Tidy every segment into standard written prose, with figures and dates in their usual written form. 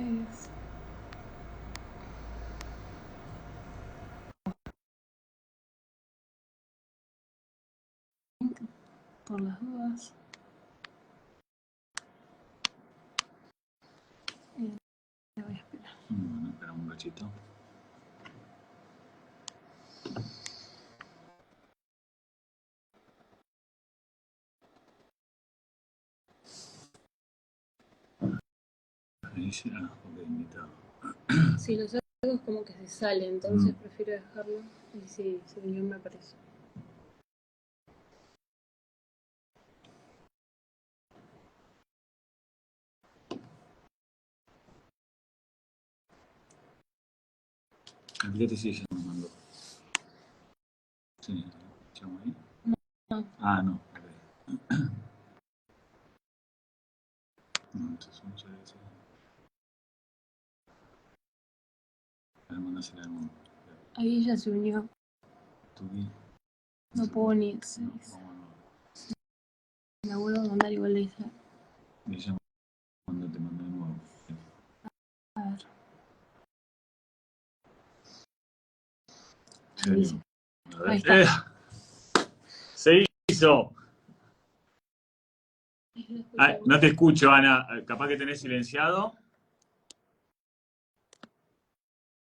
es... por las dudas. Le voy a esperar. Bueno, esperamos un cachito. Ok, invitado. Si lo saco es como que se sale, entonces prefiero dejarlo. Y si el guión me aparece. Fíjate si ella me mandó. Sí, ¿llamo ahí? No. Ah, no. Okay. No, entonces muchas gracias. A ver, mandásela de nuevo. Ahí ya se unió. ¿Tú qué? No puedo ni acceder. La vuelvo a mandar igual de esa. Y ella te mandó de nuevo. A ver. Sí. A ver. Ahí está. Se hizo. Ah, no te escucho, Ana. Capaz que tenés silenciado.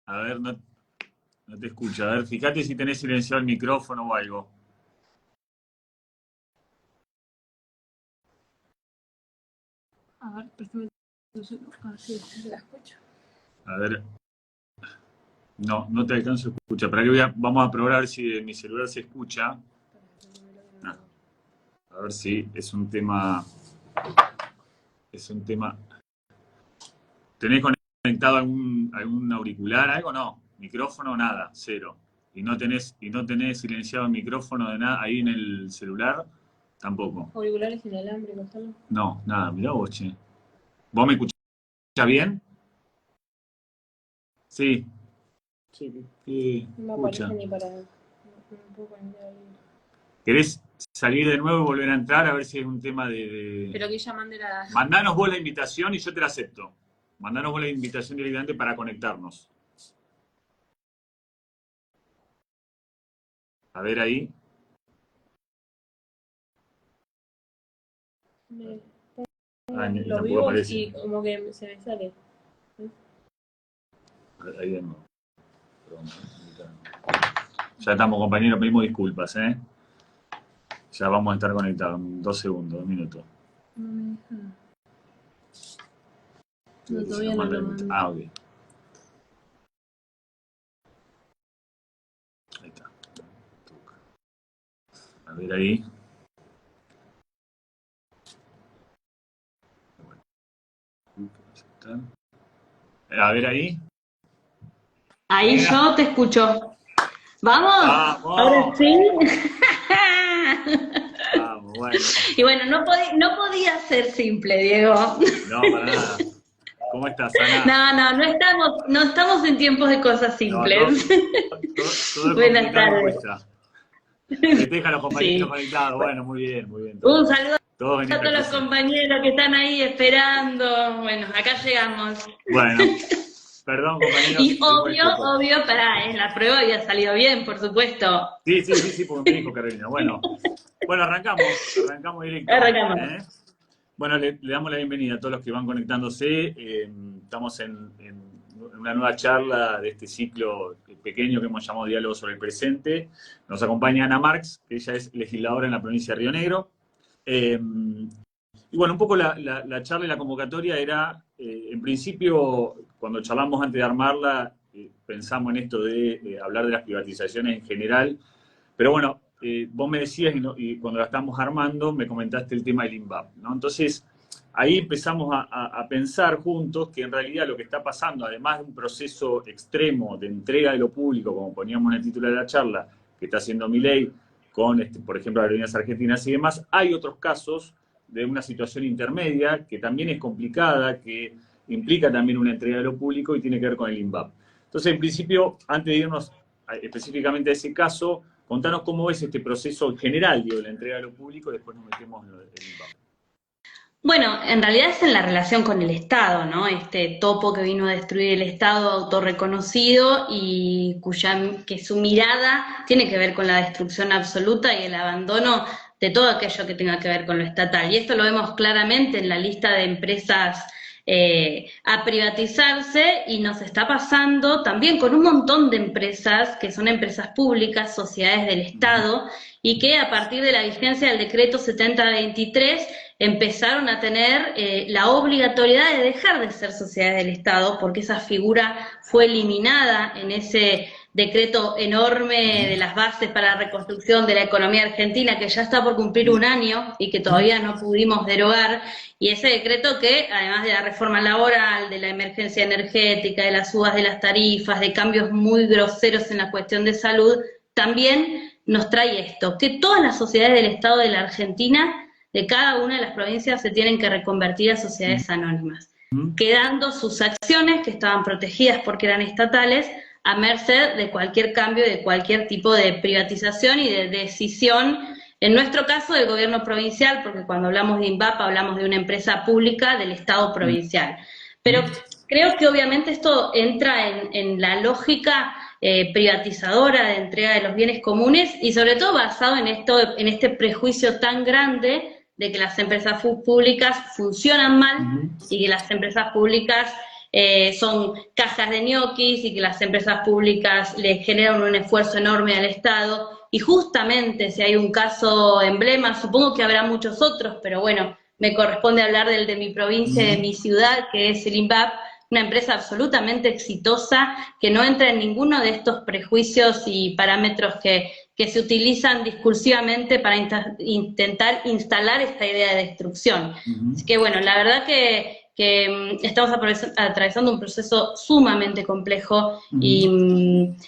A ver, no te escucho. A ver, fíjate si tenés silenciado el micrófono o algo. A ver, préstame tu celular. A ver si la escucho. A ver. No te alcanzo a escuchar. Para que vamos a probar a ver si de mi celular se escucha. Ah, a ver si es un tema. ¿Tenés conectado algún auricular, algo? No. Micrófono, nada, cero. Y no tenés silenciado el micrófono de nada ahí en el celular, tampoco. ¿Auriculares inalámbricos, solo? No, nada, mirá vos, che. ¿Vos me escuchás bien? Sí. Sí, No escucha. aparece ni para... No puedo poner ahí. ¿Querés salir de nuevo y volver a entrar a ver si es un tema de... Pero que ella mande la... Mandanos vos la invitación y yo te la acepto. Mandanos vos la invitación directamente para conectarnos. A ver ahí. Los vivos y como que se me sale. Ahí de nuevo. Perdón, ya estamos, compañeros, pedimos disculpas, ¿eh? Ya vamos a estar conectados en 2 segundos, 2 minutos. No me deja. No, todavía no lo mando. Ah, ok. Ahí está. A ver ahí. A ver ahí. Ahí yo te escucho. ¿Vamos? ¡Vamos! ¿Ahora sí? Vamos, bueno. Y bueno, no podía ser simple, Diego. No, para nada. ¿Cómo estás, Ana? No estamos en tiempos de cosas simples. Todo Buenas tardes. Que te dejan los compañeros conectados. Bueno, muy bien, muy bien. Un saludo a todos los compañeros que están ahí esperando. Bueno, acá llegamos. Bueno, perdón, compañeros. Y obvio, la prueba había salido bien, por supuesto. Sí, porque me dijo Carolina. Bueno, arrancamos directo. Arrancamos. Bueno, le damos la bienvenida a todos los que van conectándose. Estamos en una nueva charla de este ciclo pequeño que hemos llamado Diálogo sobre el Presente. Nos acompaña Ana Marx, que ella es legisladora en la provincia de Río Negro. Y bueno, un poco la charla y la convocatoria era, en principio, cuando charlamos antes de armarla, pensamos en esto de hablar de las privatizaciones en general, pero bueno, vos me decías, y cuando la estábamos armando, me comentaste el tema del INVAP, ¿no? Entonces, ahí empezamos a pensar juntos que en realidad lo que está pasando, además de un proceso extremo de entrega de lo público, como poníamos en el título de la charla, que está haciendo Milei con, por ejemplo, aerolíneas argentinas y demás, hay otros casos de una situación intermedia que también es complicada, que implica también una entrega de lo público y tiene que ver con el INVAP. Entonces, en principio, antes de irnos específicamente a ese caso, contanos cómo es este proceso en general, digo, de la entrega de lo público, y después nos metemos en el INVAP. Bueno, en realidad es en la relación con el Estado, ¿no? Este topo que vino a destruir el Estado autorreconocido y que su mirada tiene que ver con la destrucción absoluta y el abandono de todo aquello que tenga que ver con lo estatal. Y esto lo vemos claramente en la lista de empresas a privatizarse, y nos está pasando también con un montón de empresas que son empresas públicas, sociedades del Estado, y que a partir de la vigencia del decreto 7023 empezaron a tener la obligatoriedad de dejar de ser sociedades del Estado, porque esa figura fue eliminada en ese decreto enorme de las bases para la reconstrucción de la economía argentina, que ya está por cumplir un año y que todavía no pudimos derogar. Y ese decreto que, además de la reforma laboral, de la emergencia energética, de las subas de las tarifas, de cambios muy groseros en la cuestión de salud, también nos trae esto, que todas las sociedades del Estado de la Argentina, de cada una de las provincias, se tienen que reconvertir a sociedades anónimas, quedando sus acciones, que estaban protegidas porque eran estatales, a merced de cualquier cambio, de cualquier tipo de privatización y de decisión, en nuestro caso del gobierno provincial, porque cuando hablamos de INVAP hablamos de una empresa pública del Estado provincial. Pero creo que obviamente esto entra en la lógica privatizadora de entrega de los bienes comunes, y sobre todo basado en este prejuicio tan grande de que las empresas públicas funcionan mal y que las empresas públicas son cajas de ñoquis y que las empresas públicas le generan un esfuerzo enorme al Estado. Y justamente si hay un caso emblema, supongo que habrá muchos otros, pero bueno, me corresponde hablar del de mi provincia, de mi ciudad, que es el INVAP, una empresa absolutamente exitosa que no entra en ninguno de estos prejuicios y parámetros que se utilizan discursivamente para intentar instalar esta idea de destrucción. Así que bueno, la verdad que estamos atravesando un proceso sumamente complejo y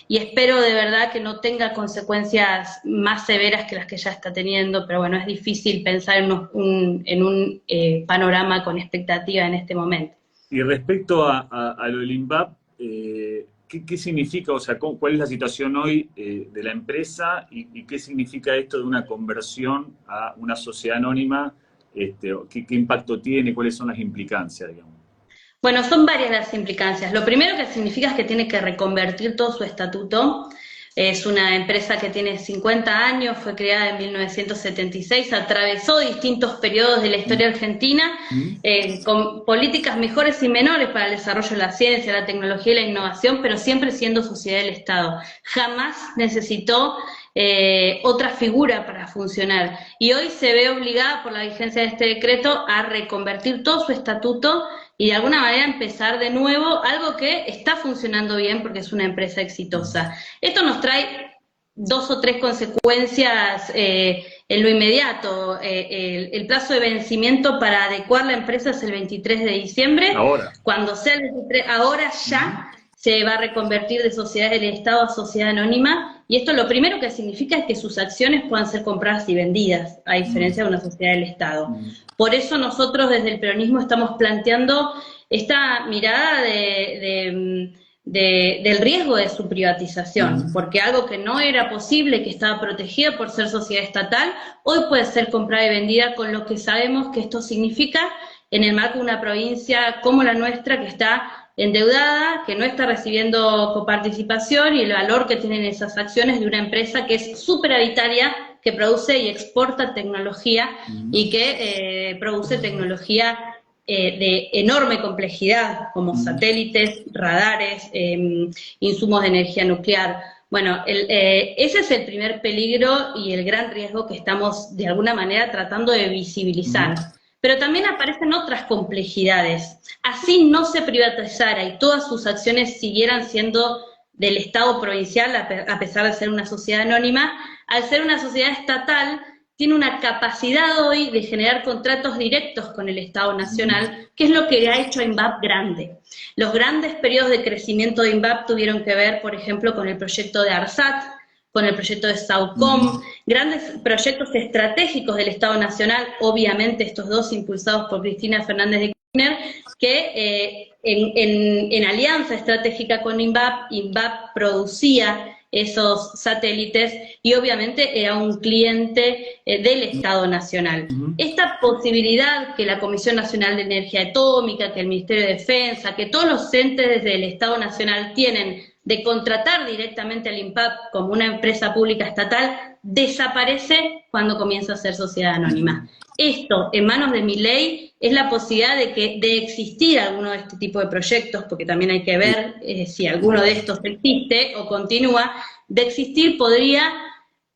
espero de verdad que no tenga consecuencias más severas que las que ya está teniendo, pero bueno, es difícil pensar en un panorama con expectativa en este momento. Y respecto a lo del INVAP, ¿qué significa, o sea, cuál es la situación hoy de la empresa y qué significa esto de una conversión a una sociedad anónima? ¿Qué impacto tiene? ¿Cuáles son las implicancias, digamos? Bueno, son varias las implicancias. Lo primero que significa es que tiene que reconvertir todo su estatuto. Es una empresa que tiene 50 años, fue creada en 1976, atravesó distintos periodos de la historia argentina, con políticas mejores y menores para el desarrollo de la ciencia, la tecnología y la innovación, pero siempre siendo sociedad del Estado. Jamás necesitó otra figura para funcionar. Y hoy se ve obligada por la vigencia de este decreto a reconvertir todo su estatuto y de alguna manera empezar de nuevo, algo que está funcionando bien porque es una empresa exitosa. Esto nos trae 2 o 3 consecuencias en lo inmediato. El plazo de vencimiento para adecuar la empresa es el 23 de diciembre. Ahora. Cuando sea el 23, ahora ya se va a reconvertir de sociedad del Estado a sociedad anónima, y esto lo primero que significa es que sus acciones puedan ser compradas y vendidas, a diferencia de una sociedad del Estado. Por eso nosotros desde el peronismo estamos planteando esta mirada del riesgo de su privatización, porque algo que no era posible, que estaba protegido por ser sociedad estatal, hoy puede ser comprada y vendida, con lo que sabemos que esto significa en el marco de una provincia como la nuestra, que está endeudada, que no está recibiendo coparticipación, y el valor que tienen esas acciones de una empresa que es superavitaria, que produce y exporta tecnología y que produce tecnología de enorme complejidad, como satélites, radares, insumos de energía nuclear. Bueno, ese es el primer peligro y el gran riesgo que estamos de alguna manera tratando de visibilizar. Pero también aparecen otras complejidades. Así no se privatizara y todas sus acciones siguieran siendo del Estado provincial, a pesar de ser una sociedad anónima, al ser una sociedad estatal, tiene una capacidad hoy de generar contratos directos con el Estado nacional, que es lo que ha hecho a INVAP grande. Los grandes periodos de crecimiento de INVAP tuvieron que ver, por ejemplo, con el proyecto de ARSAT, con el proyecto de Saucom, grandes proyectos estratégicos del Estado Nacional, obviamente estos dos impulsados por Cristina Fernández de Kirchner, que en alianza estratégica con INVAP producía esos satélites y obviamente era un cliente del Estado Nacional. Esta posibilidad que la Comisión Nacional de Energía Atómica, que el Ministerio de Defensa, que todos los entes del Estado Nacional tienen de contratar directamente al INPAP como una empresa pública estatal, desaparece cuando comienza a ser sociedad anónima. Esto, en manos de Milei, es la posibilidad de existir alguno de este tipo de proyectos, porque también hay que ver si alguno de estos existe o continúa. De existir, podría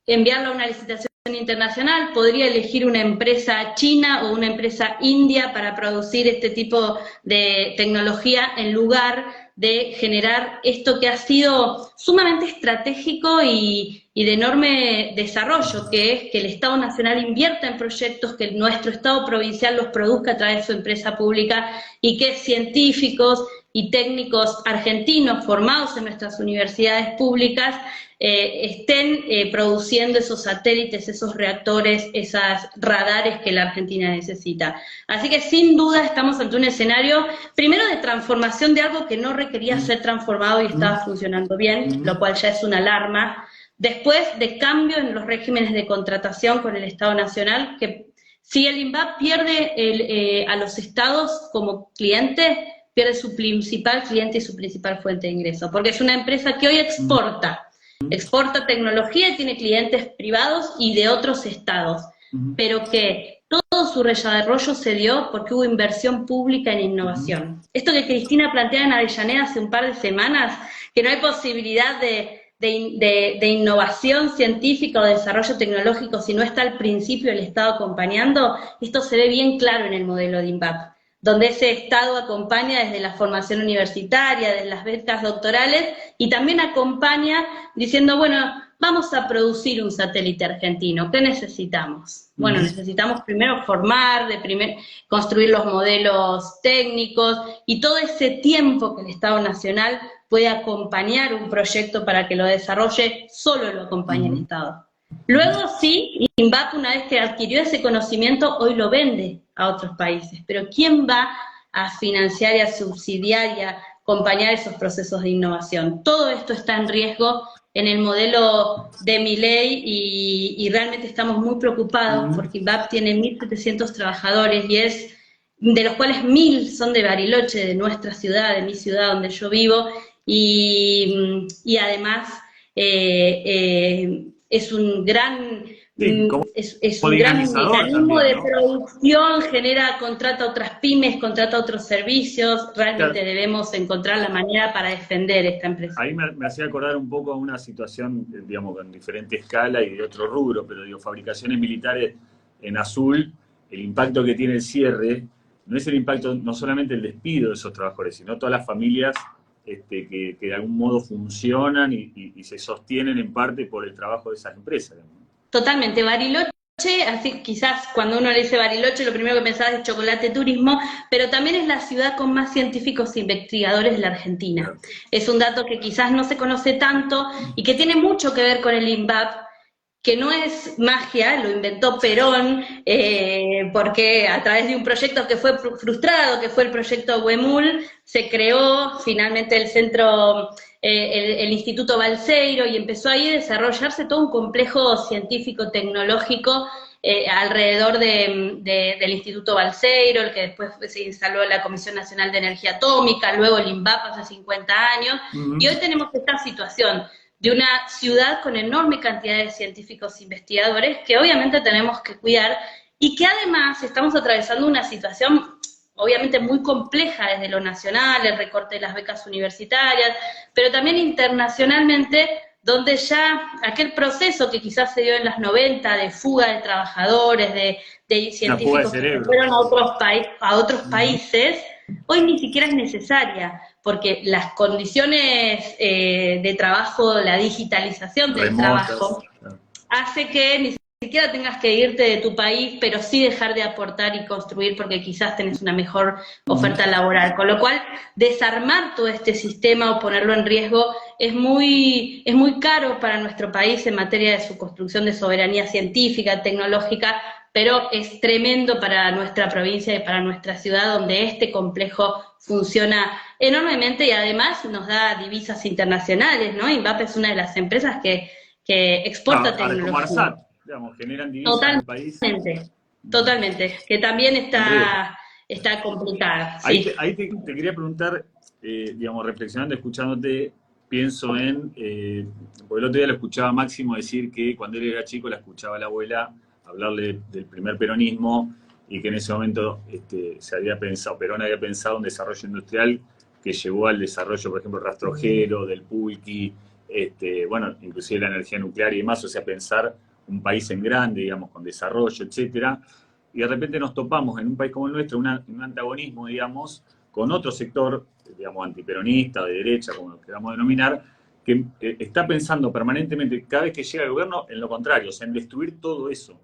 enviarlo a una licitación internacional, podría elegir una empresa china o una empresa india para producir este tipo de tecnología en lugar de generar esto que ha sido sumamente estratégico y de enorme desarrollo, que es que el Estado Nacional invierta en proyectos, que nuestro Estado provincial los produzca a través de su empresa pública y que científicos y técnicos argentinos formados en nuestras universidades públicas estén produciendo esos satélites, esos reactores, esas radares que la Argentina necesita. Así que sin duda estamos ante un escenario, primero de transformación de algo que no requería ser transformado y estaba funcionando bien, lo cual ya es una alarma. Después de cambio en los regímenes de contratación con el Estado Nacional, que si el INVAP pierde a los estados como cliente, pierde su principal cliente y su principal fuente de ingreso, porque es una empresa que hoy exporta tecnología y tiene clientes privados y de otros estados, pero que todo su desarrollo se dio porque hubo inversión pública en innovación. Esto que Cristina planteaba en Avellaneda hace un par de semanas, que no hay posibilidad de innovación científica o de desarrollo tecnológico si no está al principio el Estado acompañando, esto se ve bien claro en el modelo de INVAP, donde ese Estado acompaña desde la formación universitaria, desde las becas doctorales, y también acompaña diciendo, bueno, vamos a producir un satélite argentino, ¿qué necesitamos? Bueno, necesitamos primero formar, construir los modelos técnicos, y todo ese tiempo que el Estado Nacional puede acompañar un proyecto para que lo desarrolle, solo lo acompaña el Estado. Luego sí, INVAP, una vez que adquirió ese conocimiento, hoy lo vende a otros países, pero ¿quién va a financiar y a subsidiar y a acompañar esos procesos de innovación? Todo esto está en riesgo en el modelo de Milei y realmente estamos muy preocupados porque INVAP tiene 1.700 trabajadores y de los cuales 1.000 son de Bariloche, de nuestra ciudad, de mi ciudad donde yo vivo, y además es un gran mecanismo de producción, contrata a otras pymes, contrata a otros servicios. Realmente debemos encontrar la manera para defender esta empresa. Ahí me hacía acordar un poco a una situación, digamos, con diferente escala y de otro rubro, pero digo, fabricaciones militares en Azul, el impacto que tiene el cierre, no es el impacto, no solamente el despido de esos trabajadores, sino todas las familias que de algún modo funcionan y se sostienen en parte por el trabajo de esas empresas. Totalmente. Bariloche, así quizás cuando uno le dice Bariloche, lo primero que pensaba es chocolate turismo, pero también es la ciudad con más científicos e investigadores de la Argentina. Claro. Es un dato que quizás no se conoce tanto y que tiene mucho que ver con el INVAP, que no es magia, lo inventó Perón, porque a través de un proyecto que fue frustrado, que fue el proyecto Huemul, se creó finalmente el centro, el Instituto Balseiro, y empezó ahí a desarrollarse todo un complejo científico-tecnológico alrededor del Instituto Balseiro, el que después se instaló la Comisión Nacional de Energía Atómica, luego el INVAP hace 50 años, y hoy tenemos esta situación de una ciudad con enorme cantidad de científicos e investigadores que obviamente tenemos que cuidar y que además estamos atravesando una situación obviamente muy compleja desde lo nacional, el recorte de las becas universitarias, pero también internacionalmente, donde ya aquel proceso que quizás se dio en los 90 de fuga de trabajadores, de científicos que fueron a otros países, hoy ni siquiera es necesaria, porque las condiciones de trabajo, la digitalización del trabajo, hace que ni siquiera tengas que irte de tu país, pero sí dejar de aportar y construir porque quizás tenés una mejor oferta laboral. Con lo cual, desarmar todo este sistema o ponerlo en riesgo es muy caro para nuestro país en materia de su construcción de soberanía científica, tecnológica, pero es tremendo para nuestra provincia y para nuestra ciudad, donde este complejo funciona enormemente y además nos da divisas internacionales, ¿no? INVAP es una de las empresas que exporta tecnología. Como ARSAT, digamos, generan divisas en el país. Totalmente, que también está complicada. Sí. Ahí te quería preguntar, digamos, reflexionando, escuchándote, pienso en, porque el otro día lo escuchaba a Máximo decir que cuando él era chico la escuchaba a la abuela hablarle del primer peronismo y que en ese momento Perón había pensado un desarrollo industrial que llevó al desarrollo, por ejemplo, rastrojero, del pulqui, bueno, inclusive la energía nuclear y demás, o sea, pensar un país en grande, digamos, con desarrollo, etcétera, y de repente nos topamos en un país como el nuestro, un antagonismo, digamos, con otro sector, digamos, antiperonista, de derecha, como lo queramos denominar, que está pensando permanentemente, cada vez que llega el gobierno, en lo contrario, o sea, en destruir todo eso.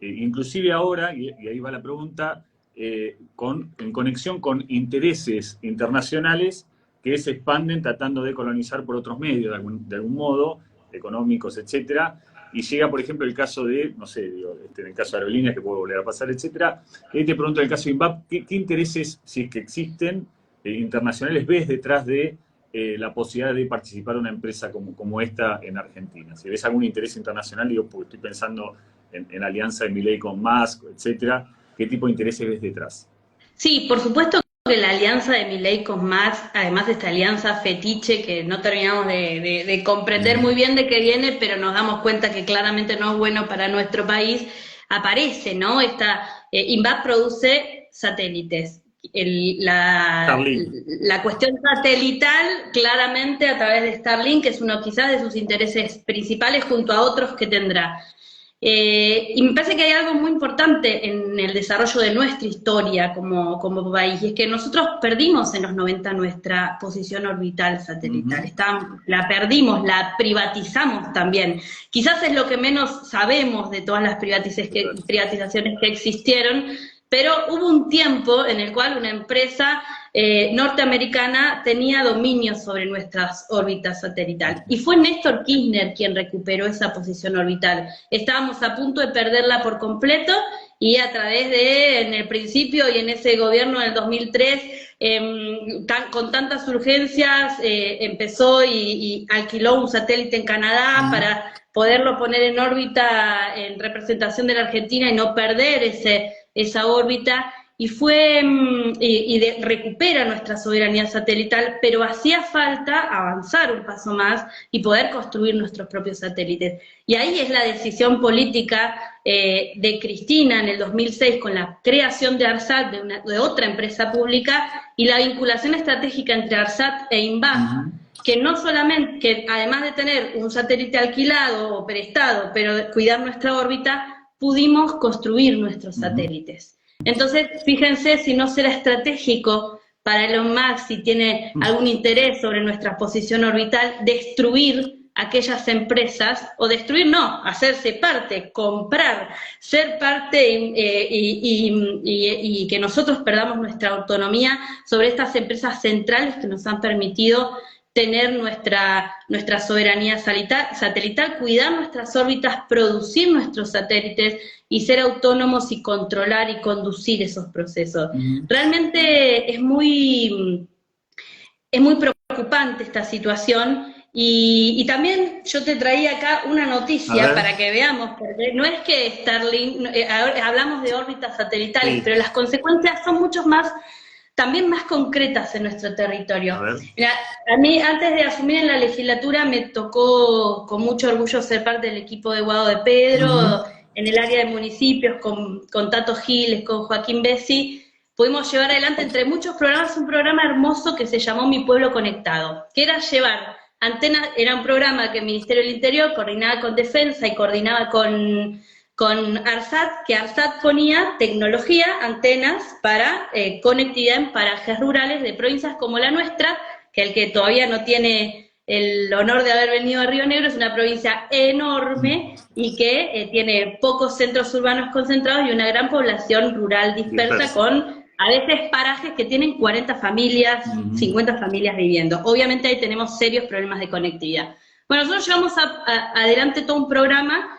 Inclusive ahora, y ahí va la pregunta, en conexión con intereses internacionales que se expanden tratando de colonizar por otros medios, de algún modo, económicos, etcétera, y llega, por ejemplo, el caso de, no sé, en el caso de aerolíneas, que puede volver a pasar, etcétera. Te pregunto, en el caso de INVAP, ¿qué intereses, si es que existen, internacionales ves detrás de la posibilidad de participar de una empresa como esta en Argentina? Si ves algún interés internacional, digo, porque estoy pensando en la alianza de Milei con Musk, etcétera, ¿qué tipo de intereses ves detrás? Sí, por supuesto que la alianza de Milei con Musk, además de esta alianza fetiche que no terminamos de comprender muy bien de qué viene, pero nos damos cuenta que claramente no es bueno para nuestro país, aparece, ¿no? INVAP produce satélites. La cuestión satelital, claramente a través de Starlink, es uno quizás de sus intereses principales junto a otros que tendrá. Y me parece que hay algo muy importante en el desarrollo de nuestra historia como país, y es que nosotros perdimos en los 90 nuestra posición orbital satelital. La perdimos, la privatizamos también. Quizás es lo que menos sabemos de todas las privatizaciones que existieron, pero hubo un tiempo en el cual una empresa norteamericana tenía dominio sobre nuestras órbitas satelitales. Y fue Néstor Kirchner quien recuperó esa posición orbital. Estábamos a punto de perderla por completo y a través en el principio y en ese gobierno del 2003, con tantas urgencias, empezó y alquiló un satélite en Canadá para poderlo poner en órbita en representación de la Argentina y no perder esa órbita, y recupera nuestra soberanía satelital, pero hacía falta avanzar un paso más y poder construir nuestros propios satélites. Y ahí es la decisión política de Cristina en el 2006 con la creación de ARSAT, de otra empresa pública, y la vinculación estratégica entre ARSAT e INVAP, que no solamente, que además de tener un satélite alquilado o prestado, pero cuidar nuestra órbita, pudimos construir nuestros satélites. Entonces, fíjense si no será estratégico para Elon Musk, si tiene algún interés sobre nuestra posición orbital, destruir aquellas empresas, o destruir no, hacerse parte, comprar, ser parte y que nosotros perdamos nuestra autonomía sobre estas empresas centrales que nos han permitido tener nuestra soberanía satelital, cuidar nuestras órbitas, producir nuestros satélites y ser autónomos y controlar y conducir esos procesos. Realmente es muy preocupante esta situación, y también yo te traía acá una noticia para que veamos, porque no es que Starlink, hablamos de órbitas satelitales, pero las consecuencias son mucho más, también más concretas en nuestro territorio. Mira, a mí, antes de asumir en la legislatura, me tocó con mucho orgullo ser parte del equipo de Guado de Pedro, en el área de municipios, con Tato Giles, con Joaquín Bessi. Pudimos llevar adelante, entre muchos programas, un programa hermoso que se llamó Mi Pueblo Conectado, que era llevar antenas, era un programa que el Ministerio del Interior coordinaba con Defensa y coordinaba con ARSAT, que ARSAT ponía tecnología, antenas para conectividad en parajes rurales de provincias como la nuestra, que el que todavía no tiene el honor de haber venido a Río Negro, es una provincia enorme y que tiene pocos centros urbanos concentrados y una gran población rural dispersa con a veces parajes que tienen 40 familias, 50 familias viviendo. Obviamente ahí tenemos serios problemas de conectividad. Bueno, nosotros llevamos adelante todo un programa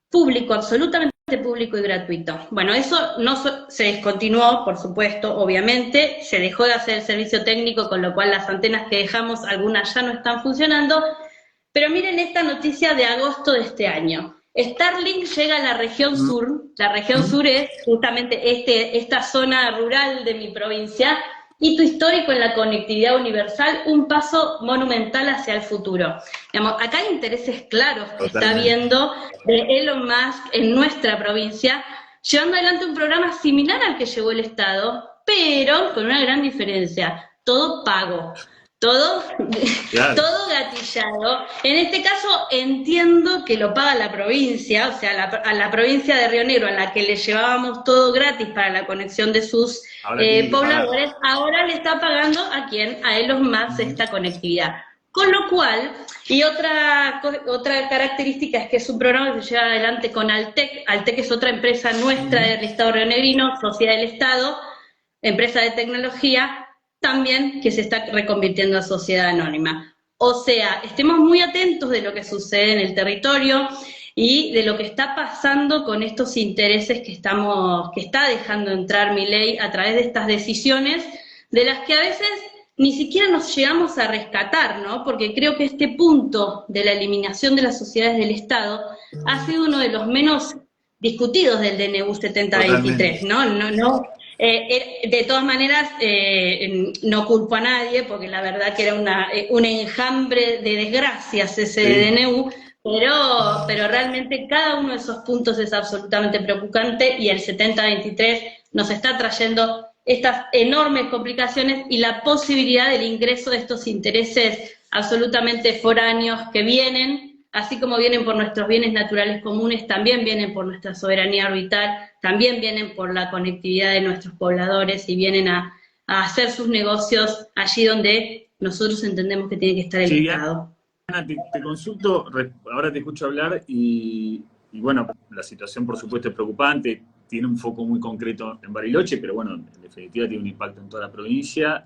público, absolutamente público y gratuito. Bueno, eso no se descontinuó, por supuesto, obviamente, se dejó de hacer el servicio técnico, con lo cual las antenas que dejamos, algunas ya no están funcionando, pero miren esta noticia de agosto de este año. Starlink llega a la región sur es justamente esta zona rural de mi provincia, hito histórico en la conectividad universal, un paso monumental hacia el futuro. Digamos, acá hay intereses claros que está viendo de Elon Musk en nuestra provincia, llevando adelante un programa similar al que llevó el Estado, pero con una gran diferencia, todo pago. Todo, claro, todo gatillado. En este caso entiendo que lo paga la provincia, o sea, a la provincia de Río Negro, a la que le llevábamos todo gratis para la conexión de sus pobladores, ahora le está pagando ¿a quién? A Elon Musk esta conectividad. Con lo cual, y otra característica es que es un programa que se lleva adelante con Altec. Altec es otra empresa nuestra del Estado rionegrino, sociedad del Estado, empresa de tecnología, también que se está reconvirtiendo a sociedad anónima. O sea, estemos muy atentos de lo que sucede en el territorio y de lo que está pasando con estos intereses que está dejando entrar Milei a través de estas decisiones, de las que a veces ni siquiera nos llegamos a rescatar, ¿no? Porque creo que este punto de la eliminación de las sociedades del Estado ha sido uno de los menos discutidos del DNU 7023, ¿no? De todas maneras, no culpo a nadie, porque la verdad que era un enjambre de desgracias ese DNU, pero realmente cada uno de esos puntos es absolutamente preocupante y el 7023 nos está trayendo estas enormes complicaciones y la posibilidad del ingreso de estos intereses absolutamente foráneos que vienen, así como vienen por nuestros bienes naturales comunes, también vienen por nuestra soberanía orbital, también vienen por la conectividad de nuestros pobladores y vienen a hacer sus negocios allí donde nosotros entendemos que tiene que estar el Estado. Ana, te consulto, ahora te escucho hablar y bueno, la situación por supuesto es preocupante, tiene un foco muy concreto en Bariloche, pero bueno, en definitiva tiene un impacto en toda la provincia.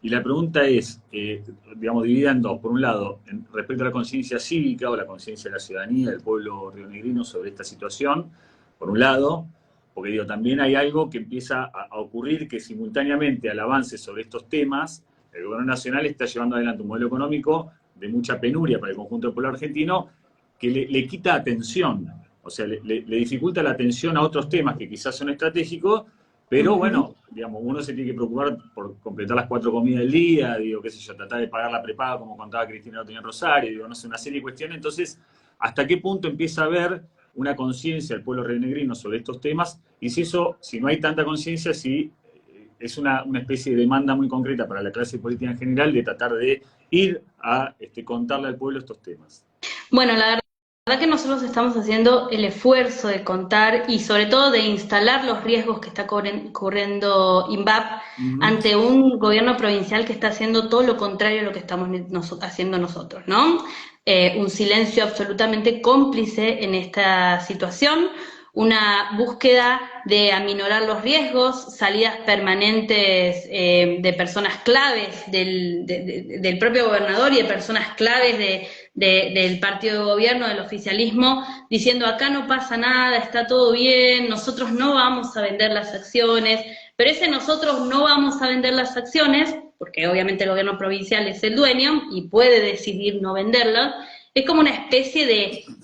Y la pregunta es, digamos, dividida en dos. Por un lado, respecto a la conciencia cívica o la conciencia de la ciudadanía del pueblo rionegrino sobre esta situación, por un lado, porque digo, también hay algo que empieza a ocurrir que simultáneamente al avance sobre estos temas, el gobierno nacional está llevando adelante un modelo económico de mucha penuria para el conjunto del pueblo argentino que le quita atención, o sea, le dificulta la atención a otros temas que quizás son estratégicos, pero bueno, digamos, uno se tiene que preocupar por completar las 4 comidas del día, digo, qué sé yo, tratar de pagar la prepaga como contaba Cristina Otoño Rosario, digo, no sé, una serie de cuestiones. Entonces, ¿hasta qué punto empieza a haber una conciencia del pueblo rionegrino sobre estos temas? Y si no hay tanta conciencia, si es una especie de demanda muy concreta para la clase política en general de tratar de ir a contarle al pueblo estos temas. Bueno, la verdad que nosotros estamos haciendo el esfuerzo de contar y sobre todo de instalar los riesgos que está corriendo INVAP ante un gobierno provincial que está haciendo todo lo contrario a lo que estamos haciendo nosotros, ¿no? Un silencio absolutamente cómplice en esta situación, una búsqueda de aminorar los riesgos, salidas permanentes de personas claves del propio gobernador y de personas claves del partido de gobierno, del oficialismo, diciendo acá no pasa nada, está todo bien, nosotros no vamos a vender las acciones, pero ese nosotros no vamos a vender las acciones, porque obviamente el gobierno provincial es el dueño y puede decidir no venderlas, es como una especie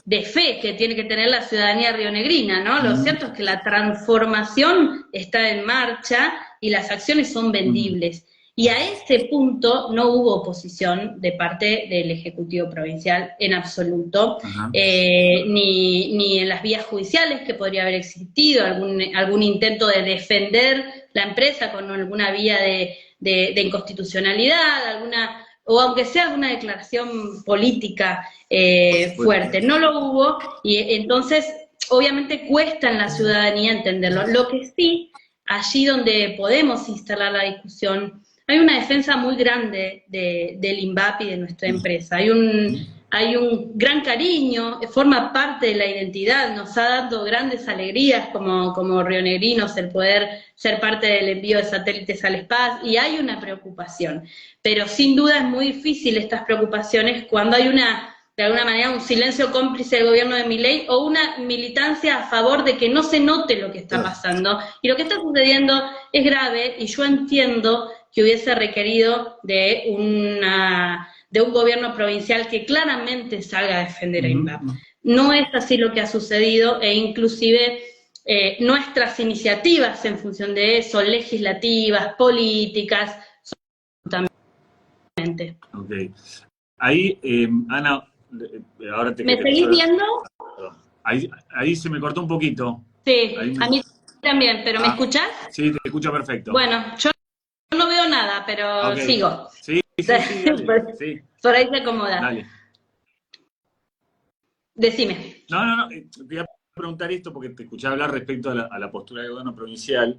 de fe que tiene que tener la ciudadanía rionegrina, ¿no? Lo cierto es que la transformación está en marcha y las acciones son vendibles. Y a este punto no hubo oposición de parte del Ejecutivo Provincial en absoluto, ni en las vías judiciales que podría haber existido, algún intento de defender la empresa con alguna vía de inconstitucionalidad, o aunque sea alguna declaración política fuerte. No lo hubo y entonces obviamente cuesta en la ciudadanía entenderlo. Lo que sí, allí donde podemos instalar la discusión, hay una defensa muy grande del INVAP y de nuestra empresa. Hay un gran cariño, forma parte de la identidad, nos ha dado grandes alegrías como rionegrinos el poder ser parte del envío de satélites al espacio, y hay una preocupación. Pero sin duda es muy difícil estas preocupaciones cuando hay una de alguna manera un silencio cómplice del gobierno de Milei o una militancia a favor de que no se note lo que está pasando. Y lo que está sucediendo es grave y yo entiendo que hubiese requerido de un gobierno provincial que claramente salga a defender a INVAP. No es así lo que ha sucedido e inclusive nuestras iniciativas en función de eso, legislativas, políticas, son absolutamente. Ok. Ahí, Ana, ahora te ¿Me seguís viendo? Ahí se me cortó un poquito. Sí, a mí también, pero ¿me escuchás? Sí, te escucho perfecto. Bueno, yo no veo nada, pero sigo. Sí, dale, sí. Por ahí se acomoda. Dale. Decime. No, te iba a preguntar esto porque te escuché hablar respecto a la postura del gobierno provincial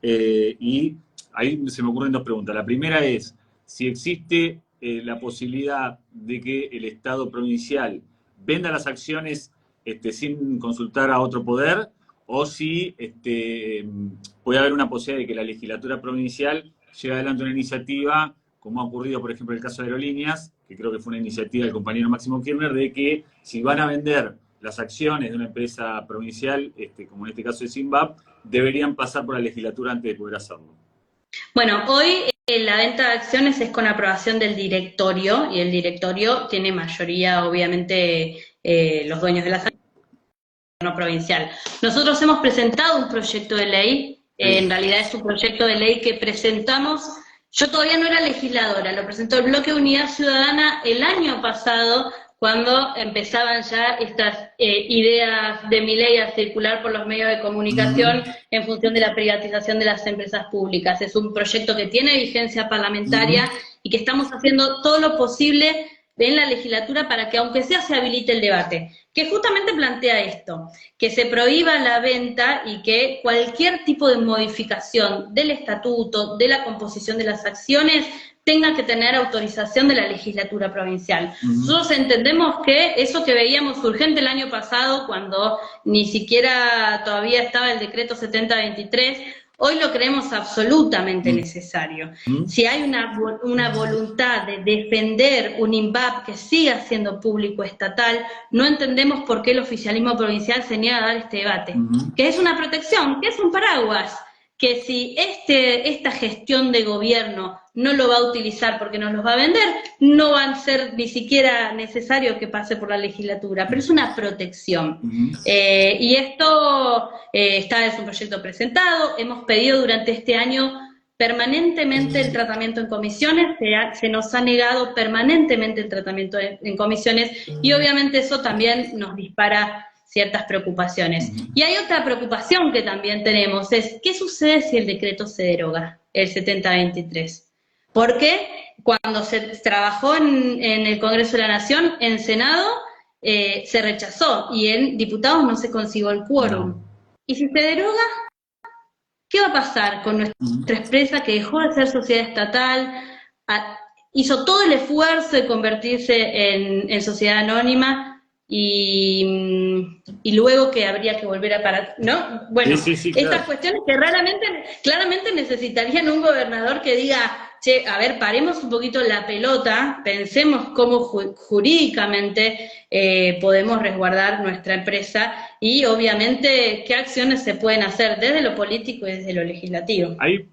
y ahí se me ocurren dos preguntas. La primera es si existe la posibilidad de que el Estado provincial venda las acciones sin consultar a otro poder, o si puede haber una posibilidad de que la legislatura provincial lleve adelante una iniciativa, como ha ocurrido, por ejemplo, en el caso de Aerolíneas, que creo que fue una iniciativa del compañero Máximo Kirchner, de que si van a vender las acciones de una empresa provincial, como en este caso es INVAP, deberían pasar por la legislatura antes de poder hacerlo. Bueno, hoy la venta de acciones es con aprobación del directorio, y el directorio tiene mayoría, obviamente, los dueños de las acciones provincial. Nosotros hemos presentado un proyecto de ley, en realidad es un proyecto de ley que presentamos, yo todavía no era legisladora, lo presentó el Bloque de Unidad Ciudadana el año pasado, cuando empezaban ya estas ideas de Milei a circular por los medios de comunicación en función de la privatización de las empresas públicas. Es un proyecto que tiene vigencia parlamentaria y que estamos haciendo todo lo posible en la legislatura para que aunque sea se habilite el debate, que justamente plantea esto, que se prohíba la venta y que cualquier tipo de modificación del estatuto, de la composición de las acciones, tenga que tener autorización de la legislatura provincial. Nosotros entendemos que eso que veíamos urgente el año pasado, cuando ni siquiera todavía estaba el decreto 7023, hoy lo creemos absolutamente necesario. Si hay una voluntad de defender un INVAP que siga siendo público estatal, no entendemos por qué el oficialismo provincial se niega a dar este debate, que es una protección, que es un paraguas, que si esta gestión de gobierno no lo va a utilizar porque nos los va a vender, no va a ser ni siquiera necesario que pase por la legislatura, pero es una protección. Y esto es un proyecto presentado, hemos pedido durante este año permanentemente el tratamiento en comisiones, se nos ha negado permanentemente el tratamiento en comisiones y obviamente eso también nos dispara ciertas preocupaciones. Y hay otra preocupación que también tenemos, es ¿qué sucede si el decreto se deroga, el 7023? Porque cuando se trabajó en el Congreso de la Nación, en Senado, se rechazó y en diputados no se consiguió el quórum. ¿Y si se deroga? ¿Qué va a pasar con nuestra empresa que dejó de ser sociedad estatal, hizo todo el esfuerzo de convertirse en sociedad anónima y luego que habría que volver a parar, ¿no? Bueno, sí, estas claro. cuestiones que claramente necesitarían un gobernador que diga, che, a ver, paremos un poquito la pelota, pensemos cómo jurídicamente podemos resguardar nuestra empresa y obviamente qué acciones se pueden hacer desde lo político y desde lo legislativo. Ahí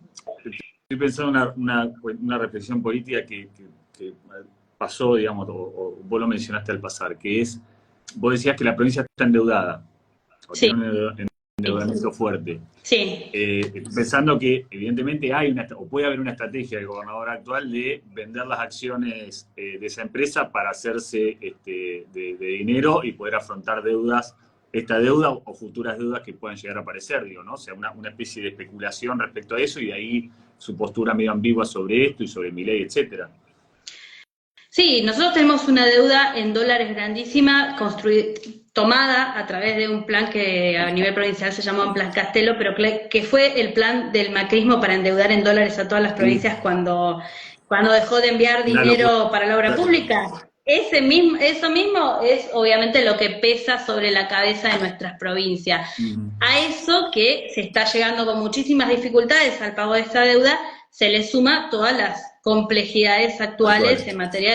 estoy pensando una reflexión política que pasó, digamos, o vos lo mencionaste al pasar, que es, vos decías que la provincia está endeudada, o Sí. tiene un endeudamiento fuerte. Sí. Pensando que evidentemente hay o puede haber una estrategia del gobernador actual de vender las acciones de esa empresa para hacerse de dinero y poder afrontar esta deuda o futuras deudas que puedan llegar a aparecer, digo, ¿no? O sea, una especie de especulación respecto a eso y de ahí su postura medio ambigua sobre esto y sobre Milei, etcétera. Sí, nosotros tenemos una deuda en dólares grandísima, tomada a través de un plan que a nivel provincial se llamó un plan Castelo, pero que fue el plan del macrismo para endeudar en dólares a todas las provincias cuando dejó de enviar dinero para la obra pública. Eso mismo es obviamente lo que pesa sobre la cabeza de nuestras provincias. A eso que se está llegando con muchísimas dificultades al pago de esta deuda, se le suma todas las complejidades actuales en materia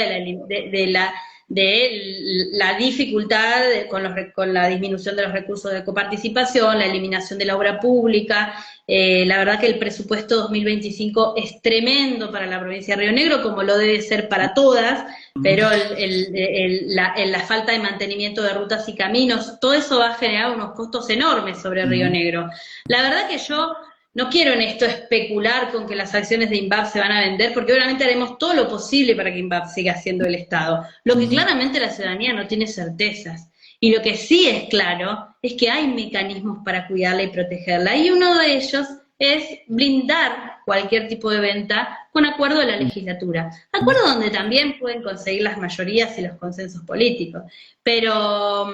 la dificultad con la disminución de los recursos de coparticipación, la eliminación de la obra pública. La verdad que el presupuesto 2025 es tremendo para la provincia de Río Negro, como lo debe ser para todas, pero la falta de mantenimiento de rutas y caminos, todo eso va a generar unos costos enormes sobre Río Negro. La verdad que yo no quiero en esto especular con que las acciones de INVAP se van a vender, porque obviamente haremos todo lo posible para que INVAP siga siendo el Estado. Lo que claramente la ciudadanía no tiene certezas. Y lo que sí es claro es que hay mecanismos para cuidarla y protegerla. Y uno de ellos es blindar cualquier tipo de venta con acuerdo de la legislatura. Acuerdo donde también pueden conseguir las mayorías y los consensos políticos. Pero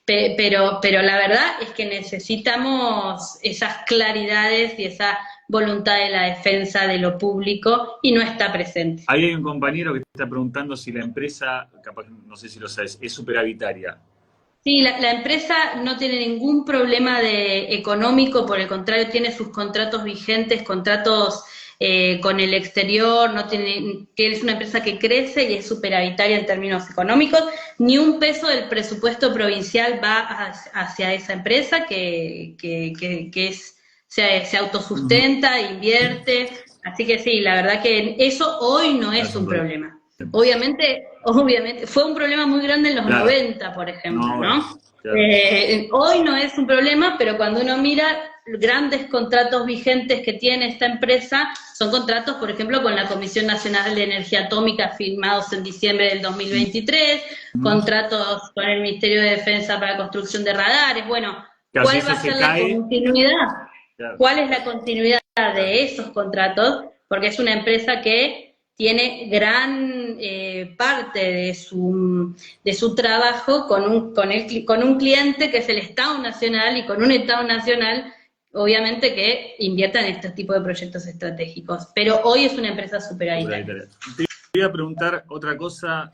la verdad es que necesitamos esas claridades y esa voluntad de la defensa de lo público y no está presente. Ahí hay un compañero que te está preguntando si la empresa, capaz, no sé si lo sabes, es superavitaria. Sí, la empresa no tiene ningún problema económico, por el contrario, tiene sus contratos vigentes, contratos con el exterior, que es una empresa que crece y es superavitaria en términos económicos. Ni un peso del presupuesto provincial va hacia esa empresa se autosustenta, invierte. Así que sí, la verdad que eso hoy no es un problema. Obviamente, fue un problema muy grande en los 90, por ejemplo, ¿no? Claro. Hoy no es un problema, pero cuando uno mira grandes contratos vigentes que tiene esta empresa, son contratos, por ejemplo, con la Comisión Nacional de Energía Atómica firmados en diciembre del 2023, contratos con el Ministerio de Defensa para construcción de radares. Bueno, ¿cuál va a ser la continuidad? Claro. ¿Cuál es la continuidad de esos contratos? Porque es una empresa que tiene gran parte de su trabajo con un cliente que es el Estado Nacional, y con un Estado Nacional, obviamente, que invierta en este tipo de proyectos estratégicos. Pero hoy es una empresa superavitaria. Te voy a preguntar otra cosa,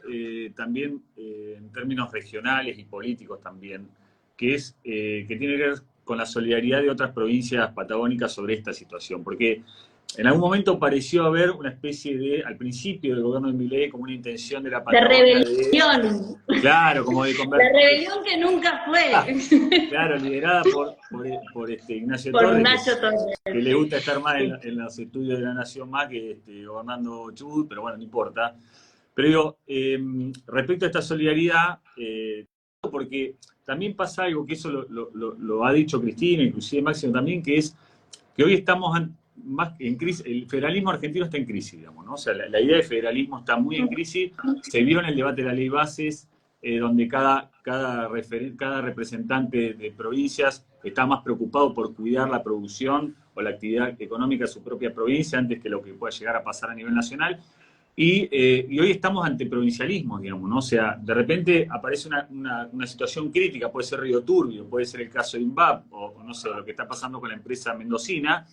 también en términos regionales y políticos también, que tiene que ver con la solidaridad de otras provincias patagónicas sobre esta situación, porque en algún momento pareció haber una especie de, al principio del gobierno de Milei, como una intención de la Patagonia. De rebelión. Claro, como de convertir. La rebelión que nunca fue. Claro, liderada por Ignacio Torres, que le gusta estar más en los estudios de La Nación más que gobernando Chubut, pero bueno, no importa. Pero digo, respecto a esta solidaridad, porque también pasa algo, que eso lo ha dicho Cristina, inclusive Máximo también, que es que hoy estamos más en crisis. El federalismo argentino está en crisis, digamos, ¿no? O sea, la idea de federalismo está muy en crisis. Se vio en el debate de la ley bases, donde cada representante de provincias está más preocupado por cuidar la producción o la actividad económica de su propia provincia antes que lo que pueda llegar a pasar a nivel nacional. Y hoy estamos ante provincialismo, digamos, ¿no? O sea, de repente aparece una situación crítica, puede ser Río Turbio, puede ser el caso de INVAP, o no sé, lo que está pasando con la empresa mendocina.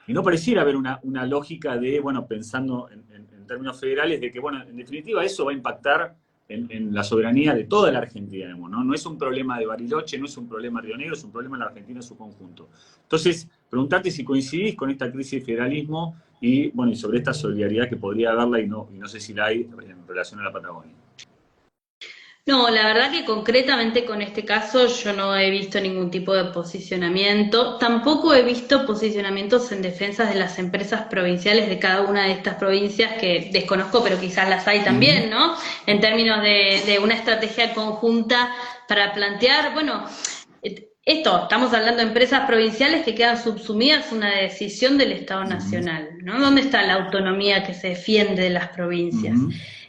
Y no pareciera haber una lógica de, bueno, pensando en términos federales, de que, bueno, en definitiva eso va a impactar en la soberanía de toda la Argentina, digamos, ¿no? No es un problema de Bariloche, no es un problema de Río Negro, es un problema de la Argentina en su conjunto. Entonces, preguntarte si coincidís con esta crisis de federalismo y, bueno, y sobre esta solidaridad que podría haberla y no sé si la hay en relación a la Patagonia. No, la verdad que concretamente con este caso yo no he visto ningún tipo de posicionamiento, tampoco he visto posicionamientos en defensa de las empresas provinciales de cada una de estas provincias, que desconozco, pero quizás las hay también, ¿no? En términos de una estrategia conjunta para plantear, bueno, estamos hablando de empresas provinciales que quedan subsumidas a una decisión del Estado Nacional, ¿no? ¿Dónde está la autonomía que se defiende de las provincias?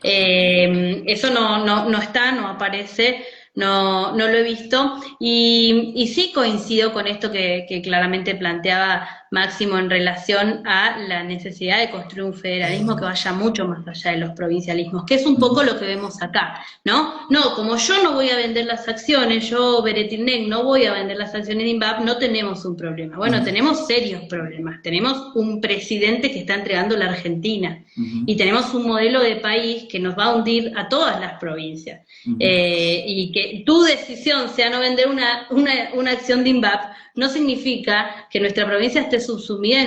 Eso no está, no aparece, no lo he visto, y sí coincido con esto que claramente planteaba Máximo en relación a la necesidad de construir un federalismo que vaya mucho más allá de los provincialismos, que es un poco lo que vemos acá, ¿no? No, como yo no voy a vender las acciones, yo, Beretilnec, no voy a vender las acciones de INVAP, no tenemos un problema. Bueno, tenemos serios problemas. Tenemos un presidente que está entregando la Argentina, y tenemos un modelo de país que nos va a hundir a todas las provincias. Y que tu decisión sea no vender una acción de INVAP no significa que nuestra provincia esté subsumida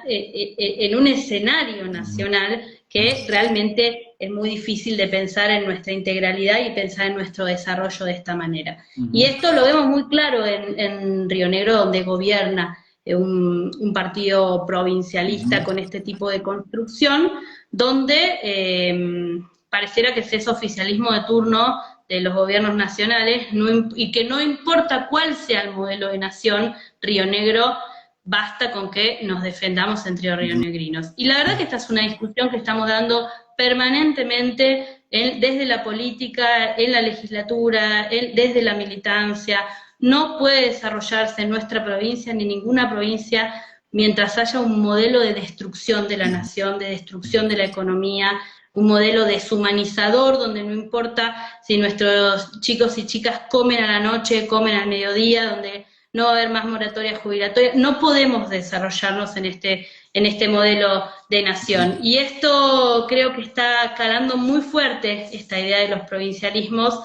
en un escenario nacional que realmente es muy difícil de pensar en nuestra integralidad y pensar en nuestro desarrollo de esta manera. Y esto lo vemos muy claro en Río Negro, donde gobierna un partido provincialista con este tipo de construcción, donde pareciera que ese oficialismo de turno de los gobiernos nacionales, y que no importa cuál sea el modelo de nación, Río Negro, basta con que nos defendamos entre rionegrinos. Y la verdad que esta es una discusión que estamos dando permanentemente desde la política, en la legislatura, desde la militancia. No puede desarrollarse en nuestra provincia ni ninguna provincia mientras haya un modelo de destrucción de la nación, de destrucción de la economía, un modelo deshumanizador donde no importa si nuestros chicos y chicas comen a la noche, comen al mediodía, donde no va a haber más moratoria jubilatoria. No podemos desarrollarnos en este modelo de nación. Y esto creo que está calando muy fuerte, esta idea de los provincialismos,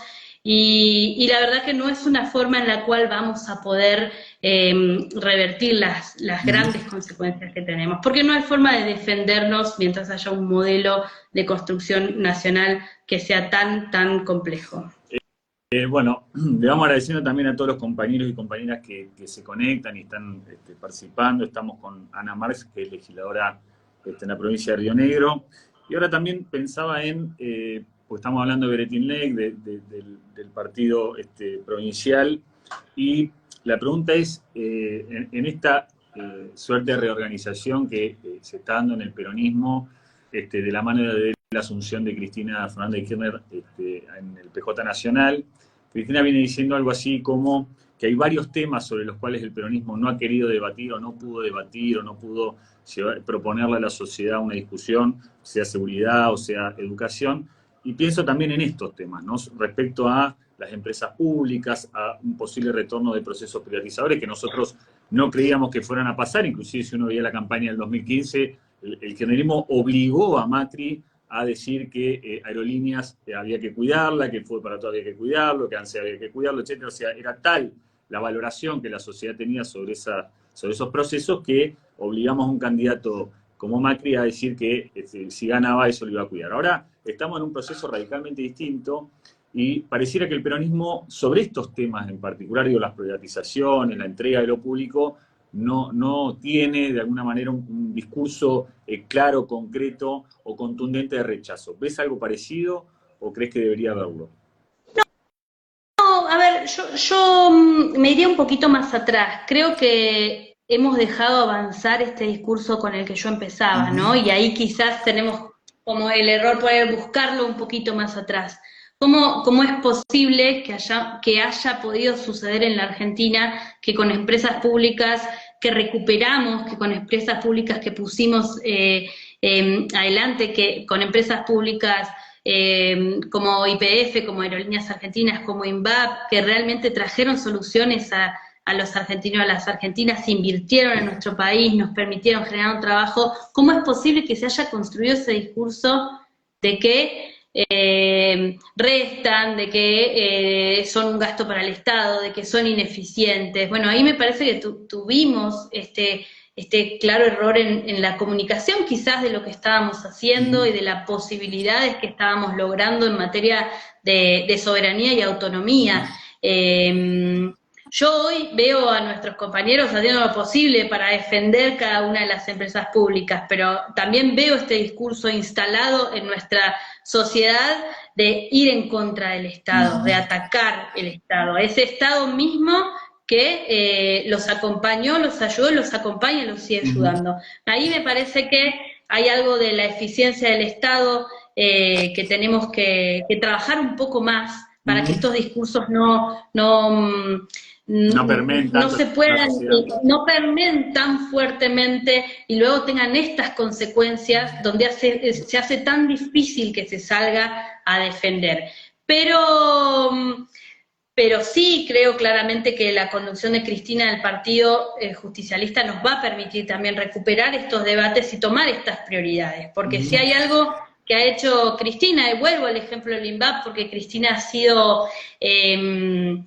y la verdad que no es una forma en la cual vamos a poder revertir las grandes consecuencias que tenemos, porque no hay forma de defendernos mientras haya un modelo de construcción nacional que sea tan complejo. Bueno, le vamos agradeciendo también a todos los compañeros y compañeras que se conectan y están participando. Estamos con Ana Marx, que es legisladora en la provincia de Río Negro. Y ahora también pensaba pues estamos hablando de Beretín Lake, del partido provincial, y la pregunta es, en esta suerte de reorganización que se está dando en el peronismo, de la mano de la asunción de Cristina Fernández de Kirchner en el PJ Nacional, Cristina viene diciendo algo así como que hay varios temas sobre los cuales el peronismo no ha querido debatir o no pudo debatir o no pudo proponerle a la sociedad una discusión, sea seguridad o sea educación, y pienso también en estos temas, ¿no? Respecto a las empresas públicas, a un posible retorno de procesos privatizadores que nosotros no creíamos que fueran a pasar. Inclusive si uno veía la campaña del 2015, el kirchnerismo obligó a Macri a decir que Aerolíneas había que cuidarla, que Fue para Todo había que cuidarlo, que ANSE había que cuidarlo, etc. O sea, era tal la valoración que la sociedad tenía sobre esos procesos que obligamos a un candidato como Macri a decir que si ganaba eso lo iba a cuidar. Ahora estamos en un proceso radicalmente distinto y pareciera que el peronismo sobre estos temas en particular, digo, las privatizaciones, la entrega de lo público, no tiene de alguna manera un discurso claro, concreto o contundente de rechazo. ¿Ves algo parecido o crees que debería haberlo? No, a ver, yo me iría un poquito más atrás. Creo que hemos dejado avanzar este discurso con el que yo empezaba, ¿no? Y ahí quizás tenemos como el error poder buscarlo un poquito más atrás. ¿Cómo es posible que haya podido suceder en la Argentina que con empresas públicas que recuperamos, que con empresas públicas que pusimos adelante, que con empresas públicas como YPF, como Aerolíneas Argentinas, como INVAP, que realmente trajeron soluciones a los argentinos, a las argentinas, invirtieron en nuestro país, nos permitieron generar un trabajo? ¿Cómo es posible que se haya construido ese discurso de que restan, de que son un gasto para el Estado, de que son ineficientes? Bueno, ahí me parece que tuvimos este claro error en la comunicación quizás de lo que estábamos haciendo y de las posibilidades que estábamos logrando en materia de soberanía y autonomía. Yo hoy veo a nuestros compañeros haciendo lo posible para defender cada una de las empresas públicas, pero también veo este discurso instalado en nuestra sociedad de ir en contra del Estado, de atacar el Estado, ese Estado mismo que los acompañó, los ayudó, los acompaña y los sigue ayudando. Ahí me parece que hay algo de la eficiencia del Estado que tenemos que trabajar un poco más para que estos discursos no se puedan, no permeen tan fuertemente y luego tengan estas consecuencias donde se hace tan difícil que se salga a defender. Pero sí creo claramente que la conducción de Cristina del Partido Justicialista nos va a permitir también recuperar estos debates y tomar estas prioridades, porque si hay algo que ha hecho Cristina, y vuelvo al ejemplo del INVAP, porque Cristina ha sido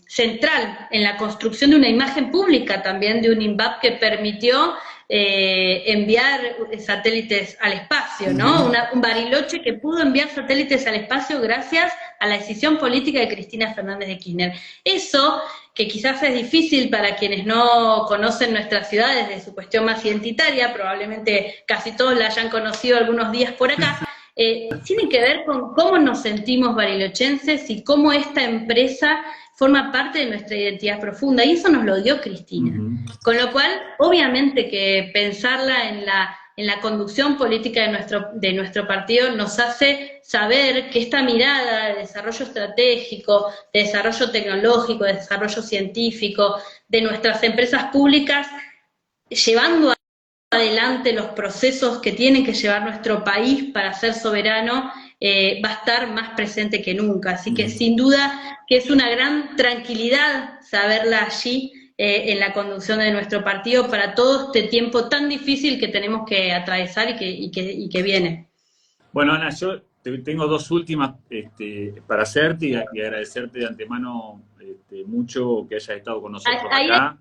central en la construcción de una imagen pública también de un INVAP que permitió enviar satélites al espacio, ¿no? Un Bariloche que pudo enviar satélites al espacio gracias a la decisión política de Cristina Fernández de Kirchner. Eso, que quizás es difícil para quienes no conocen nuestra ciudad desde su cuestión más identitaria, probablemente casi todos la hayan conocido algunos días por acá, tiene que ver con cómo nos sentimos barilochenses y cómo esta empresa forma parte de nuestra identidad profunda, y eso nos lo dio Cristina. Con lo cual, obviamente que pensarla en la conducción política de nuestro partido nos hace saber que esta mirada de desarrollo estratégico, de desarrollo tecnológico, de desarrollo científico, de nuestras empresas públicas, llevando adelante los procesos que tiene que llevar nuestro país para ser soberano, va a estar más presente que nunca. Así que sin duda que es una gran tranquilidad saberla allí en la conducción de nuestro partido para todo este tiempo tan difícil que tenemos que atravesar y que viene. Bueno, Ana, yo tengo dos últimas para hacerte y agradecerte de antemano mucho que hayas estado con nosotros acá.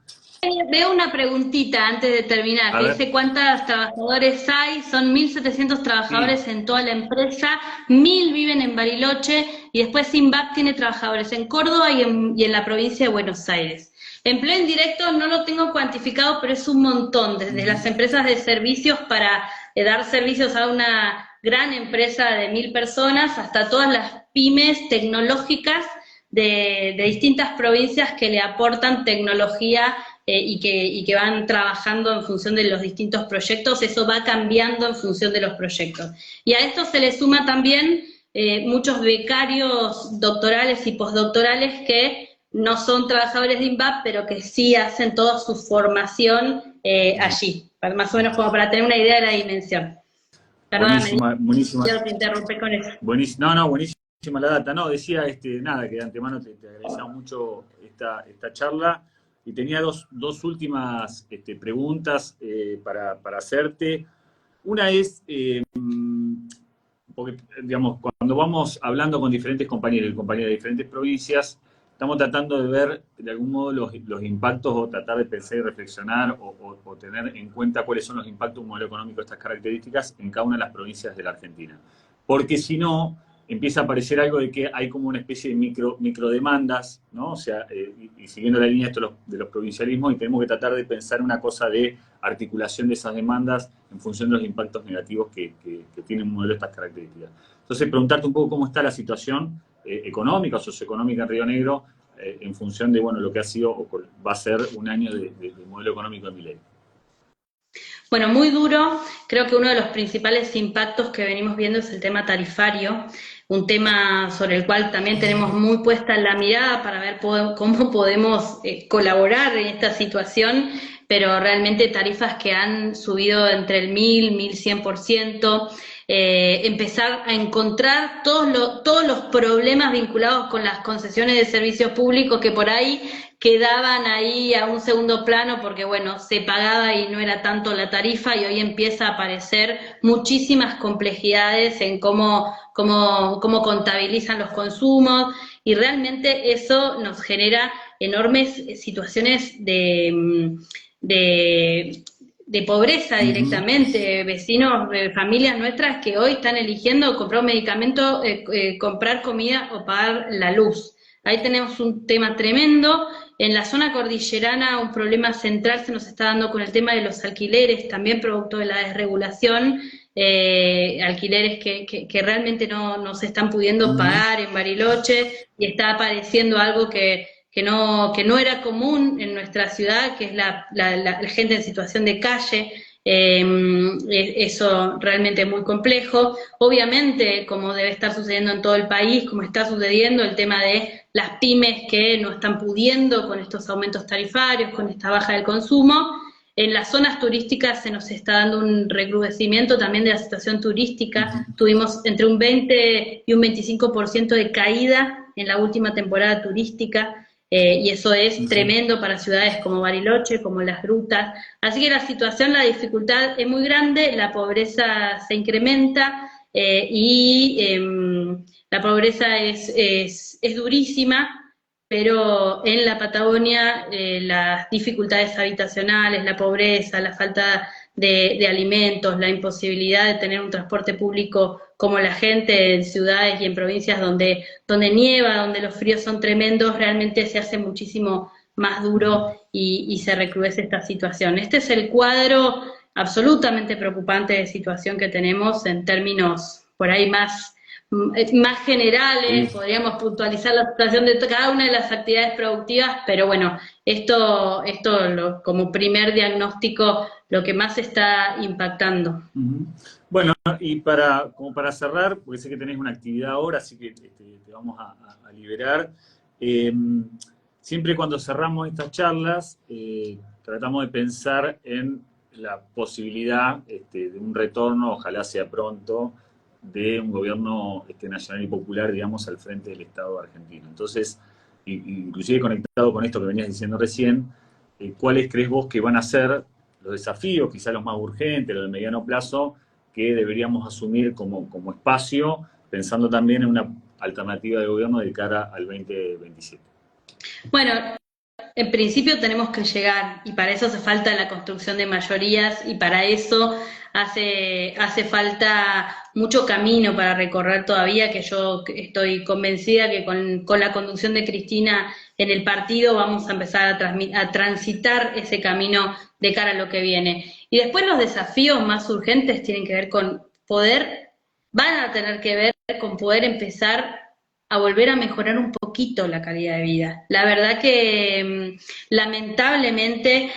Veo una preguntita antes de terminar, que dice cuántos trabajadores hay. Son 1.700 trabajadores en toda la empresa, 1.000 viven en Bariloche, y después Simbab tiene trabajadores en Córdoba y en la provincia de Buenos Aires. Empleo indirecto no lo tengo cuantificado, pero es un montón, desde las empresas de servicios para dar servicios a una gran empresa de 1.000 personas, hasta todas las pymes tecnológicas de distintas provincias que le aportan tecnología y que van trabajando en función de los distintos proyectos. Eso va cambiando en función de los proyectos. Y a esto se le suma también muchos becarios doctorales y postdoctorales que no son trabajadores de INVAP, pero que sí hacen toda su formación allí, más o menos como para tener una idea de la dimensión. Perdóname, buenísima. Te interrumpí con eso. Buenísima la data. No, decía nada, que de antemano te agradecemos mucho esta charla. Y tenía dos últimas preguntas para hacerte. Una es, porque digamos, cuando vamos hablando con diferentes compañeros y compañeras de diferentes provincias, estamos tratando de ver de algún modo los impactos, o tratar de pensar y reflexionar o tener en cuenta cuáles son los impactos de un modelo económico de estas características en cada una de las provincias de la Argentina. Porque si no, empieza a aparecer algo de que hay como una especie de microdemandas, ¿no? O sea, y siguiendo la línea de los provincialismos, y tenemos que tratar de pensar una cosa de articulación de esas demandas en función de los impactos negativos que tiene un modelo de estas características. Entonces, preguntarte un poco cómo está la situación económica o socioeconómica en Río Negro en función de, bueno, lo que ha sido o va a ser un año de modelo económico de Milei. Bueno, muy duro. Creo que uno de los principales impactos que venimos viendo es el tema tarifario, un tema sobre el cual también tenemos muy puesta la mirada para ver cómo podemos colaborar en esta situación, pero realmente tarifas que han subido entre el 1.000, 1.100%, empezar a encontrar todos los problemas vinculados con las concesiones de servicios públicos que por ahí quedaban ahí a un segundo plano porque, bueno, se pagaba y no era tanto la tarifa, y hoy empieza a aparecer muchísimas complejidades en cómo contabilizan los consumos, y realmente eso nos genera enormes situaciones de pobreza directamente, vecinos, familias nuestras que hoy están eligiendo comprar un medicamento, comprar comida o pagar la luz. Ahí tenemos un tema tremendo. En la zona cordillerana un problema central se nos está dando con el tema de los alquileres, también producto de la desregulación, alquileres que realmente no se están pudiendo pagar en Bariloche, y está apareciendo algo que no era común en nuestra ciudad, que es la gente en situación de calle. Eso realmente es muy complejo. Obviamente, como debe estar sucediendo en todo el país, como está sucediendo el tema de las pymes que no están pudiendo con estos aumentos tarifarios, con esta baja del consumo. En las zonas turísticas se nos está dando un recrudecimiento también de la situación turística. Tuvimos entre un 20 y un 25% de caída en la última temporada turística. Y eso es tremendo para ciudades como Bariloche, como Las Grutas. Así que la situación, la dificultad es muy grande, la pobreza se incrementa y la pobreza es durísima. pero en la Patagonia las dificultades habitacionales, la pobreza, la falta de alimentos, la imposibilidad de tener un transporte público como la gente en ciudades y en provincias donde nieva, donde los fríos son tremendos, realmente se hace muchísimo más duro y se recrudece esta situación. Este es el cuadro absolutamente preocupante de situación que tenemos en términos por ahí más generales, podríamos puntualizar la situación de cada una de las actividades productivas, pero bueno, esto como primer diagnóstico, lo que más está impactando. Bueno, y como para cerrar, porque sé que tenés una actividad ahora, así que te vamos a liberar. Siempre cuando cerramos estas charlas, tratamos de pensar en la posibilidad de un retorno, ojalá sea pronto, de un gobierno nacional y popular, digamos, al frente del Estado argentino. Entonces, inclusive conectado con esto que venías diciendo recién, ¿cuáles crees vos que van a ser los desafíos, quizás los más urgentes, los de mediano plazo, que deberíamos asumir como espacio, pensando también en una alternativa de gobierno de cara al 2027? Bueno, en principio tenemos que llegar, y para eso hace falta la construcción de mayorías, y para eso hace falta mucho camino para recorrer todavía, que yo estoy convencida que con la conducción de Cristina en el partido vamos a empezar a transitar ese camino de cara a lo que viene. Y después los desafíos más urgentes tienen que ver con van a tener que ver con poder empezar a volver a mejorar un poquito la calidad de vida. La verdad que lamentablemente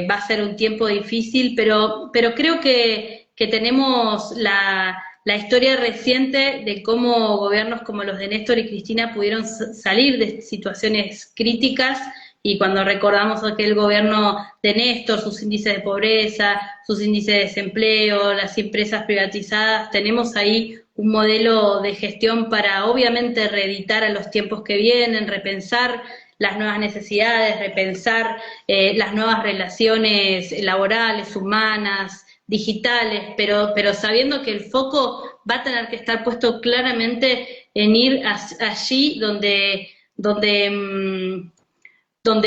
va a ser un tiempo difícil, pero creo que tenemos la historia reciente de cómo gobiernos como los de Néstor y Cristina pudieron salir de situaciones críticas, y cuando recordamos aquel gobierno de Néstor, sus índices de pobreza, sus índices de desempleo, las empresas privatizadas, tenemos ahí un modelo de gestión para obviamente reeditar a los tiempos que vienen, repensar las nuevas necesidades, repensar las nuevas relaciones laborales, humanas, digitales, pero sabiendo que el foco va a tener que estar puesto claramente en ir allí donde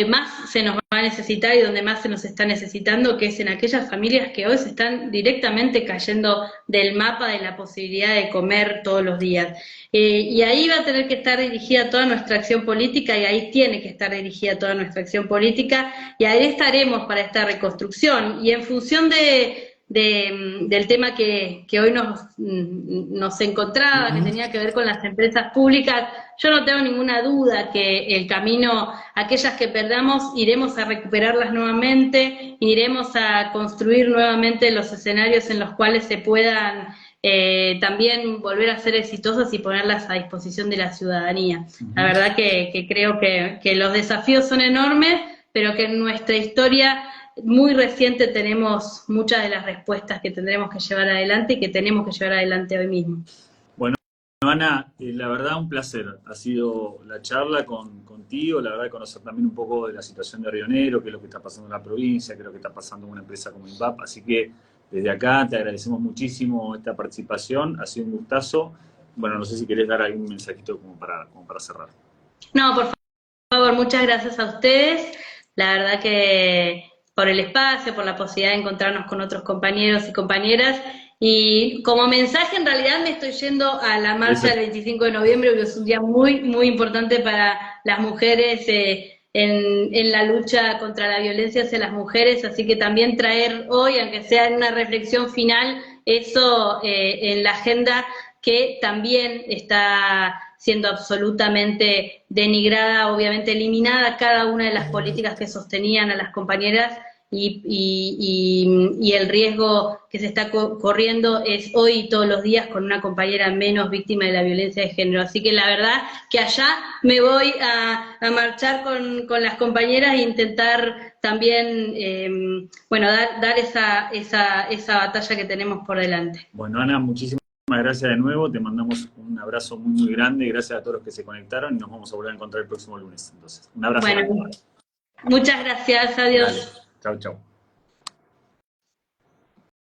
más se nos va a necesitar y donde más se nos está necesitando, que es en aquellas familias que hoy se están directamente cayendo del mapa de la posibilidad de comer todos los días. Y ahí va a tener que estar dirigida toda nuestra acción política, y ahí tiene que estar dirigida toda nuestra acción política, y ahí estaremos para esta reconstrucción. Y en función del tema que hoy nos encontraba, que tenía que ver con las empresas públicas, yo no tengo ninguna duda que el camino, aquellas que perdamos, iremos a recuperarlas nuevamente, iremos a construir nuevamente los escenarios en los cuales se puedan también volver a ser exitosas y ponerlas a disposición de la ciudadanía. La verdad que creo que los desafíos son enormes, pero que en nuestra historia muy reciente tenemos muchas de las respuestas que tendremos que llevar adelante y que tenemos que llevar adelante hoy mismo. Bueno, Ana, la verdad un placer. Ha sido la charla contigo, la verdad de conocer también un poco de la situación de Río Negro, qué es lo que está pasando en la provincia, qué es lo que está pasando en una empresa como INVAP. Así que desde acá te agradecemos muchísimo esta participación, ha sido un gustazo. Bueno, no sé si querés dar algún mensajito como para cerrar. No, por favor, muchas gracias a ustedes. La verdad que por el espacio, por la posibilidad de encontrarnos con otros compañeros y compañeras. Y como mensaje, en realidad me estoy yendo a la marcha del 25 de noviembre, que es un día muy, muy importante para las mujeres en la lucha contra la violencia hacia las mujeres, así que también traer hoy, aunque sea en una reflexión final, eso en la agenda que también está siendo absolutamente denigrada, obviamente eliminada cada una de las políticas que sostenían a las compañeras, y el riesgo que se está corriendo es hoy y todos los días con una compañera menos víctima de la violencia de género. Así que la verdad que allá me voy a marchar con las compañeras e intentar también dar esa batalla que tenemos por delante. Bueno, Ana, muchísimas gracias de nuevo, te mandamos un abrazo muy, muy grande, gracias a todos los que se conectaron y nos vamos a volver a encontrar el próximo lunes. Entonces, un abrazo. Bueno, muchas gracias, adiós. Dale. Chau, chau.